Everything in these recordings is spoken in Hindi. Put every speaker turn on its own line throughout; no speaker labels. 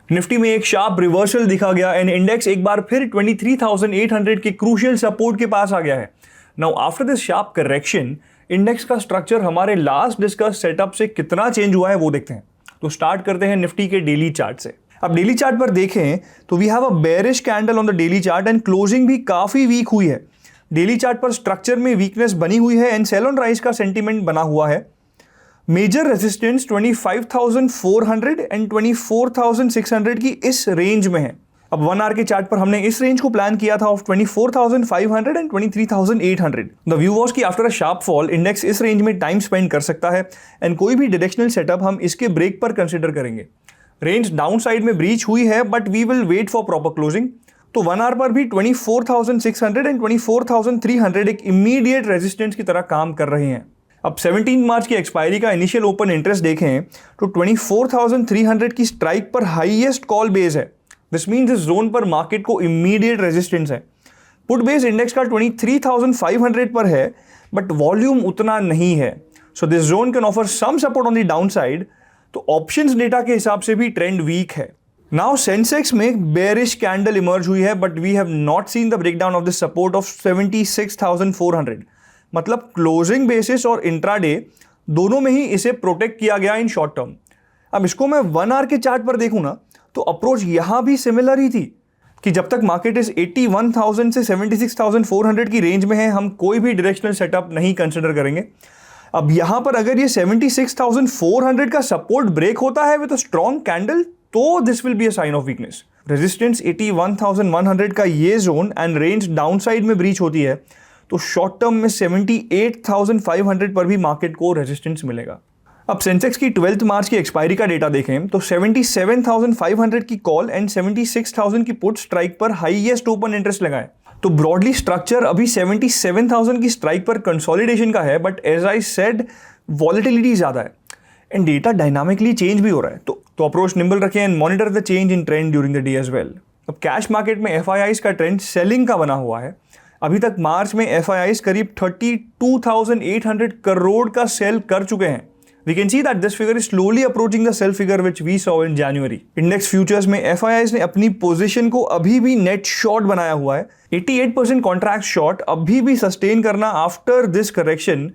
निफ्टी में एक शार्प रिवर्सल दिखा गया एंड इंडेक्स एक बार फिर 23,800 के क्रूशियल सपोर्ट के पास आ गया है। Now after this sharp correction, index का स्ट्रक्चर हमारे लास्ट डिस्कस सेटअप से कितना चेंज हुआ है वो देखते हैं। तो स्टार्ट करते हैं निफ्टी के डेली चार्ट से। अब डेली चार्ट पर देखें तो we have a bearish candle on the daily chart and closing भी काफी वीक हुई है। डेली चार्ट पर स्ट्रक्चर में वीकनेस बनी हुई है एंड सेल ऑन राइज का सेंटीमेंट बना हुआ है। मेजर रेजिस्टेंस 25,400 एंड 24,600 की इस रेंज में है। अब 1 आवर के चार्ट पर हमने इस रेंज को प्लान किया था of 24,500 and 23,800। The view was कि after a sharp fall index इस रेंज में टाइम स्पेंड कर सकता है एंड कोई भी डायरेक्शनल सेटअप हम इसके ब्रेक पर कंसिडर करेंगे। रेंज डाउन साइड में ब्रीच हुई है but we will wait for proper closing. तो 1 आवर पर भी 24,600 एंड 24,300 एक इमीडिएट रेजिस्टेंस की तरह काम कर रहे हैं। अब 17 मार्च की एक्सपायरी का इनिशियल ओपन इंटरेस्ट देखें तो 24,300 की स्ट्राइक पर हाईएस्ट कॉल बेस है। दिस मीन्स इस जोन पर मार्केट को इमीडिएट रेजिस्टेंस है। पुट बेस इंडेक्स का 23,500 पर है बट वॉल्यूम उतना नहीं है। So this zone can offer some support on the down side. तो ऑप्शंस डेटा के हिसाब से भी ट्रेंड वीक है। नाउ सेंसेक्स में बेयरिश कैंडल इमर्ज हुई है but we have not seen the breakdown of the support of 76,400। मतलब क्लोजिंग बेसिस और इंट्राडे दोनों में ही इसे प्रोटेक्ट किया गया इन शॉर्ट टर्म। अब इसको मैं 1 आवर के चार्ट पर देखूं ना तो अप्रोच यहां भी सिमिलर ही थी कि जब तक मार्केट इस 81,000 से 76,400 की रेंज में है हम कोई भी डायरेक्शनल सेटअप नहीं कंसिडर करेंगे। अब यहां पर अगर ये 76,400 का सपोर्ट ब्रेक होता है विद अ स्ट्रॉन्ग कैंडल तो this will be a sign of weakness. Resistance 81,100 का ये zone and range down side में ब्रीच होती है तो शॉर्ट टर्म में 78,500 पर भी मार्केट को रेजिस्टेंस मिलेगा। अब सेंसेक्स की 12 मार्च की एक्सपायरी का डेटा देखें तो 77,500 की कॉल एंड 76,000 की पुट स्ट्राइक पर हाईएस्ट ओपन इंटरेस्ट लगाए। तो ब्रॉडली स्ट्रक्चर अभी 77,000 की स्ट्राइक पर कंसोलिडेशन का है but as I said volatility ज्यादा है एंड डेटा डायनामिकली चेंज भी हो रहा है। तो अप्रोच निम्बल रखें and monitor the change in trend during the day as well. अब कैश मार्केट में एफआईआईज का ट्रेंड सेलिंग का बना हुआ है। अभी तक मार्च में एफआईआईज करीब 32,800 करोड़ का सेल कर चुके हैं। We can see that this figure is slowly approaching the sell figure which we saw in January. Index futures में FIIs ने अपनी पोजीशन को अभी भी नेट शॉर्ट बनाया हुआ है। 88% कॉन्ट्रैक्ट शॉर्ट अभी भी सस्टेन करना after this correction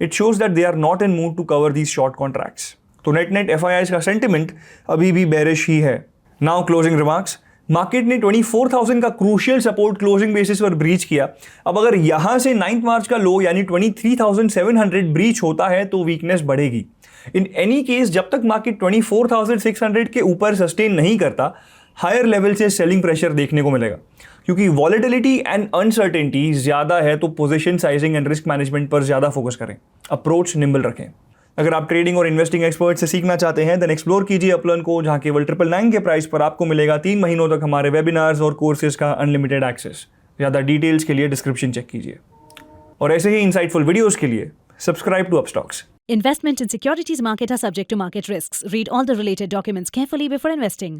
it shows that they are not in mood to cover these short contracts. तो नेट FIIs का सेंटिमेंट अभी भी बेरिश ही है। Now closing remarks. मार्केट ने 24,000 का क्रूशियल सपोर्ट क्लोजिंग बेसिस पर ब्रीच किया। अब अगर यहां से 9 मार्च का लो यानी 23,700 ब्रीच होता है तो वीकनेस बढ़ेगी। इन एनी केस जब तक मार्केट 24,600 के ऊपर सस्टेन नहीं करता हायर लेवल से सेलिंग प्रेशर देखने को मिलेगा क्योंकि वॉलेटिलिटी एंड अनसर्टेनिटी ज्यादा है। तो position sizing and risk management पर ज्यादा फोकस करें। अप्रोच निम्बल रखें। अगर आप ट्रेडिंग और इन्वेस्टिंग एक्सपर्ट से सीखना चाहते हैं देन एक्सप्लोर कीजिए अपलर्न को, जहां केवल 999 के प्राइस पर आपको मिलेगा 3 महीनों तक हमारे वेबिनार्स और कोर्सेज का अनलिमिटेड एक्सेस। ज़्यादा डिटेल्स के लिए डिस्क्रिप्शन चेक कीजिए और ऐसे ही इंसाइटफुल वीडियोस के लिए subscribe to Upstox.
Investment in securities market are subject to market risks. Read all the related documents carefully before investing.